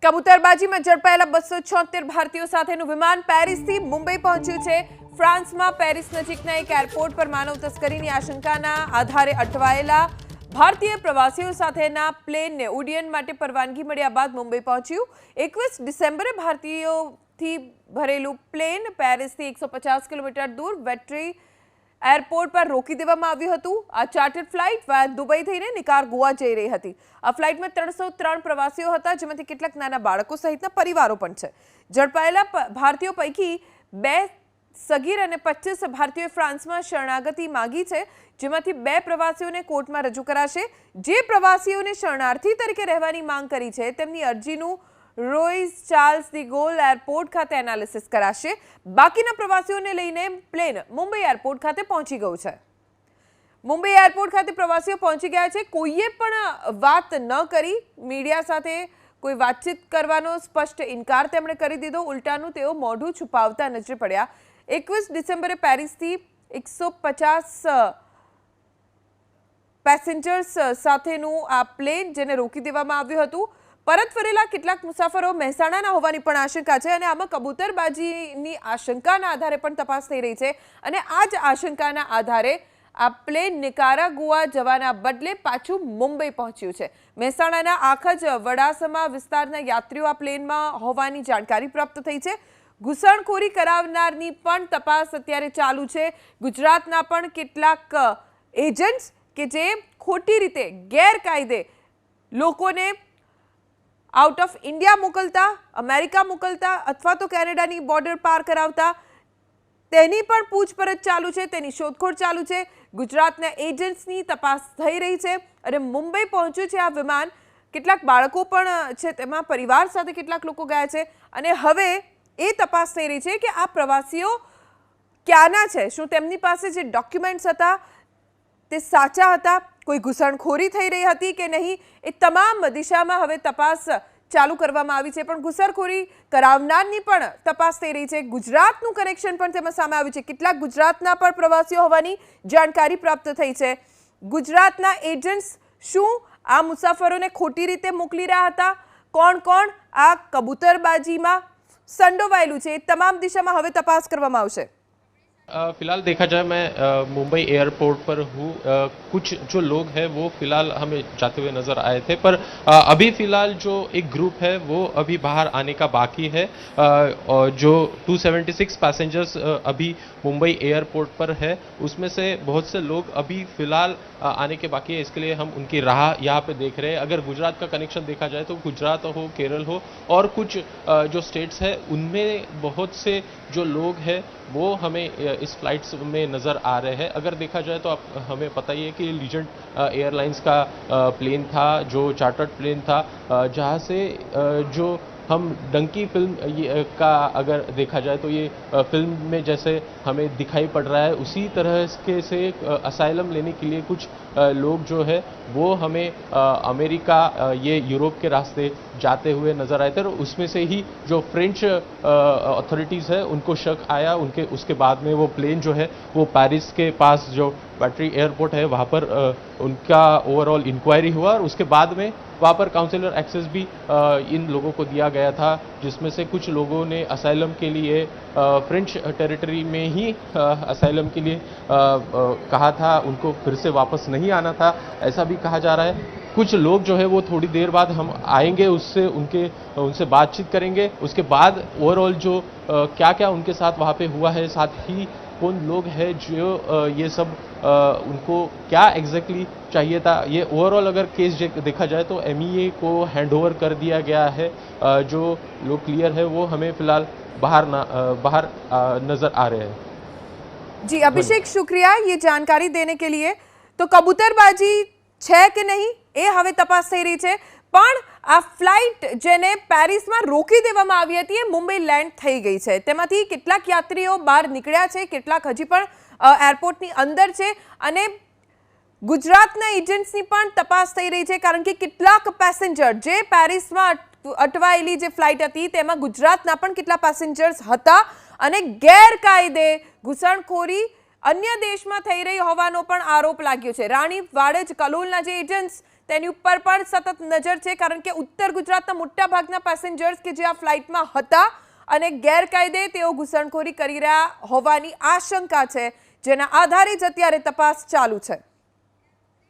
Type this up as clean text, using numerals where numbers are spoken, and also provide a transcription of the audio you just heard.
કબૂતરબાજીમાં ઝડપાયેલા 276 ભારતીયો સાથેનું વિમાન પેરિસથી મુંબઈ પહોંચ્યું છે। ફ્રાન્સમાં પેરિસ નજીકના એક એરપોર્ટ પર માનવ તસ્કરીની આશંકાના આધારે અટવાયેલા ભારતીય પ્રવાસીઓ સાથેના પ્લેનને ઉડ્ડયન માટે પરવાનગી મળ્યા બાદ મુંબઈ પહોંચ્યું। 21 ડિસેમ્બરે ભારતીયોથી ભરેલું પ્લેન પેરિસથી 150 કિલોમીટર દૂર વેટ્રી एयरपोर्ट पर रोकी देवामां આવ્યું હતું। આ ચાર્ટર્ડ ફ્લાઇટ વાયા દુબઈ થઈને નિકારાગુઆ જઈ રહી હતી। આ ફ્લાઇટમાં 303 પ્રવાસીઓ હતા, જેમાંથી કેટલાક નાના બાળકો સહિતના પરિવારો પણ છે। ઝડપાયેલા ભારતીયો પૈકી 2 સગીર અને 25 ભારતીયોએ ફ્રાન્સમાં શરણાગતિ માંગી છે, જેમાંથી 2 પ્રવાસીઓને કોર્ટમાં રજૂ કરાશે। જે પ્રવાસીઓને શરણાર્થી તરીકે રહેવાની માંગ કરી છે તેમની અરજીનું રોઇસ ચાર્લ્સ ડી ગોલ એરપોર્ટ ખાતે એનાલિસિસ કરાશે। બાકીના પ્રવાસીઓને લઈને પ્લેન મુંબઈ એરપોર્ટ ખાતે પહોંચી ગયું છે। મુંબઈ એરપોર્ટ ખાતે પ્રવાસીઓ પહોંચી ગયા છે। કોઈએ પણ વાત ન કરી, મીડિયા સાથે કોઈ વાતચીત કરવાનો સ્પષ્ટ ઇનકાર તેમણે કરી દીધો। ઉલટાનું તેઓ મોઢું છુપાવતા નજરે પડ્યા। 21 ડિસેમ્બરે પેરિસથી 150 પેસેન્જર્સ સાથેનું આ પ્લેન જેને રોકી દેવામાં આવ્યું હતું, પરત ફરેલા કેટલાક મુસાફરો મહેસાણાના હોવાની પણ આશંકા છે અને આમાં કબૂતરબાજીની આશંકાના આધારે પણ તપાસ થઈ રહી છે। અને આ જ આશંકાના આધારે આ પ્લેન નિકારાગુઆ જવાના બદલે પાછું મુંબઈ પહોંચ્યું છે। મહેસાણાના આખજ વડાસમા વિસ્તારના યાત્રીઓ આ પ્લેનમાં હોવાની જાણકારી પ્રાપ્ત થઈ છે। ઘૂસણખોરી કરાવનારની પણ તપાસ અત્યારે ચાલુ છે। ગુજરાતના પણ કેટલાક એજન્ટ્સ કે જે ખોટી રીતે ગેરકાયદે લોકોને આઉટ ઓફ ઇન્ડિયા મોકલતા, અમેરિકા મોકલતા અથવા તો કેનેડાની બોર્ડર પાર કરાવતા, તેની પણ પૂછપરછ ચાલુ છે, તેની શોધખોળ ચાલુ છે। ગુજરાતના એજન્ટ્સની તપાસ થઈ રહી છે અને મુંબઈ પહોંચ્યું છે આ વિમાન। કેટલાક બાળકો પણ છે, તેમાં પરિવાર સાથે કેટલાક લોકો ગયા છે અને હવે એ તપાસ થઈ રહી છે કે આ પ્રવાસીઓ ક્યાંના છે, શું તેમની પાસે જે ડોક્યુમેન્ટ્સ હતા તે સાચા હતા, કોઈ ઘૂસણખોરી થઈ રહી હતી કે નહીં, એ તમામ દિશામાં હવે તપાસ ચાલુ કરવામાં આવી છે। પણ ઘૂસણખોરી કરાવનારની પણ તપાસ થઈ રહી છે। ગુજરાતનું કનેક્શન પણ તેમાં સામે આવ્યું છે। કેટલાક ગુજરાતના પણ પ્રવાસીઓ હોવાની જાણકારી પ્રાપ્ત થઈ છે। ગુજરાતના એજન્ટ્સ શું આ મુસાફરોને ખોટી રીતે મોકલી રહ્યા હતા, કોણ કોણ આ કબૂતરબાજીમાં સંડોવાયેલું છે, એ તમામ દિશામાં હવે તપાસ કરવામાં આવશે। फिलहाल देखा जाए मैं मुंबई एयरपोर्ट पर हूँ। कुछ जो लोग हैं वो फिलहाल हमें जाते हुए नज़र आए थे, पर अभी फ़िलहाल जो एक ग्रुप है वो अभी बाहर आने का बाकी है। और जो 276 पैसेंजर्स अभी मुंबई एयरपोर्ट पर है, उसमें से बहुत से लोग अभी फ़िलहाल आने के बाकी है। इसके लिए हम उनकी राह यहाँ पे देख रहे हैं। अगर गुजरात का कनेक्शन देखा जाए तो गुजरात हो, केरल हो और कुछ जो स्टेट्स है उनमें बहुत से जो लोग हैं वो हमें इस फ्लाइट्स में नज़र आ रहे हैं। अगर देखा जाए तो आप हमें पता ही है कि लीजेंड एयरलाइंस का प्लेन था, जो चार्टर्ड प्लेन था, जहाँ से जो हम डंकी फिल्म का अगर देखा जाए तो ये फिल्म में जैसे हमें दिखाई पड़ रहा है, उसी तरह के से असाइलम लेने के लिए कुछ लोग जो है वो हमें अमेरिका, ये यूरोप के रास्ते जाते हुए नज़र आए थे। और उसमें से ही जो फ्रेंच अथॉरिटीज़ है उनको शक आया, उनके उसके बाद में वो प्लेन जो है वो पेरिस के पास जो वेट्री एयरपोर्ट है वहाँ पर उनका ओवरऑल इंक्वायरी हुआ और उसके बाद में वहाँ पर काउंसिलर एक्सेस भी इन लोगों को दिया गया था, जिसमें से कुछ लोगों ने असाइलम के लिए फ्रेंच टेरिटरी में ही असाइलम के लिए कहा था, उनको फिर से वापस नहीं आना था, ऐसा भी कहा जा रहा है। कुछ लोग जो है वो थोड़ी देर बाद हम आएंगे, उनसे बातचीत करेंगे। उसके बाद ओवरऑल जो क्या क्या उनके साथ वहाँ पे हुआ है, साथ ही कौन लोग हैं जो ये सब उनको क्या एग्जैक्टली चाहिए था, ये ओवरऑल अगर केस देखा जाए तो MEA को हैंडओवर कर दिया गया है। जो लोग क्लियर है वो हमें फिलहाल बाहर नज़र आ रहे हैं। जी अभिषेक, शुक्रिया ये जानकारी देने के लिए। तो कबूतरबाजी है कि नहीं એ હવે તપાસ થઈ રહી છે, પણ આ ફ્લાઇટ જેને પેરિસમાં રોકી દેવામાં આવી હતી એ મુંબઈ લેન્ડ થઈ ગઈ છે। તેમાંથી કેટલાક યાત્રીઓ બહાર નીકળ્યા છે, કેટલાક હજી પણ એરપોર્ટની અંદર છે અને ગુજરાતના એજન્ટ્સની પણ તપાસ થઈ રહી છે, કારણ કે કેટલાક પેસેન્જર જે પેરિસમાં અટવાયેલી જે ફ્લાઇટ હતી તેમાં ગુજરાતના પણ કેટલા પેસેન્જર્સ હતા અને ગેરકાયદે ઘૂસણખોરી अन्य देश में थई रही होवानो पण आरोप लाग्यो छे। राणी वाड़ज कलोलना जे एजंट्स તેની ઉપર પણ સતત નજર છે, કારણ કે ઉત્તર ગુજરાતના મોટા ભાગના પેસેન્જર્સ કે જે આ ફ્લાઇટમાં હતા અને ગેરકાયદે તેઓ ઘૂસણખોરી કરી રહ્યા હોવાની આશંકા છે, જેના આધારે જ અત્યારે તપાસ ચાલુ છે.